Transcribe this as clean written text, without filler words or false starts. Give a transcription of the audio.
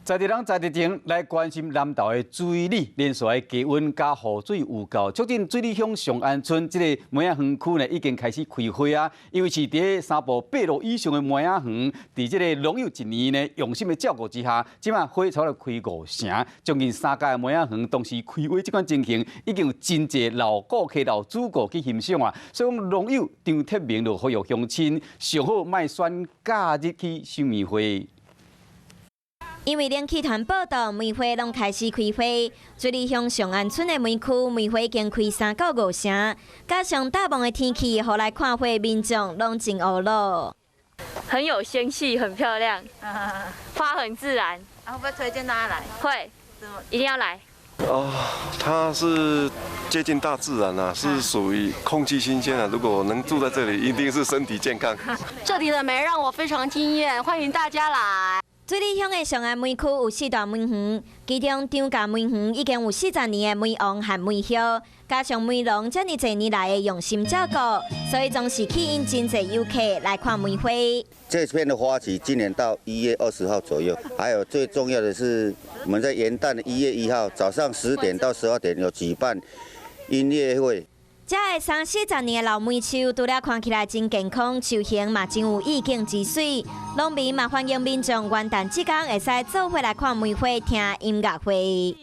在地人在地情来关心南投的水利，连续的加温加雨水有够，促进水利乡上安村这个梅仔园区呢已经开始开花啊。因为是伫3部8路以上的梅仔园，伫这个农友一年呢用心的照顾之下，即马花草了开5成，将近3家的梅仔园同时开花，这款情形已经有真侪老顾客、老主顾去欣赏啊。所以讲农友张铁明就呼吁乡亲上好莫选假日去赏梅花。 因为冷气团报道，梅花拢开始开花。水利乡上安村的梅区梅花已经开3到5成，加上大梦的天气，互来看花民众拢真懊恼。很有仙气，很漂亮，花很自然。会不会推荐大家来？会，一定要来。哦，它是接近大自然啊，是属于空气新鲜啊。如果能住在这里，一定是身体健康。这里的梅让我非常惊艳，欢迎大家来。 水利乡的上安梅区有4大梅园，其中张家梅园已经有40年的梅王和梅叶，加上梅农这么多年来的用心照顾，所以总是吸引真侪游客来看梅花。这片的花期今年到1月20号左右，还有最重要的是，我们在元旦的1月1号早上10点到12点有举办音乐会。 这个30-40年的老梅树，除了看起来真健康，树形嘛真有意境之水。农民嘛欢迎民众元旦这天会使做伙来看梅花、听音乐会。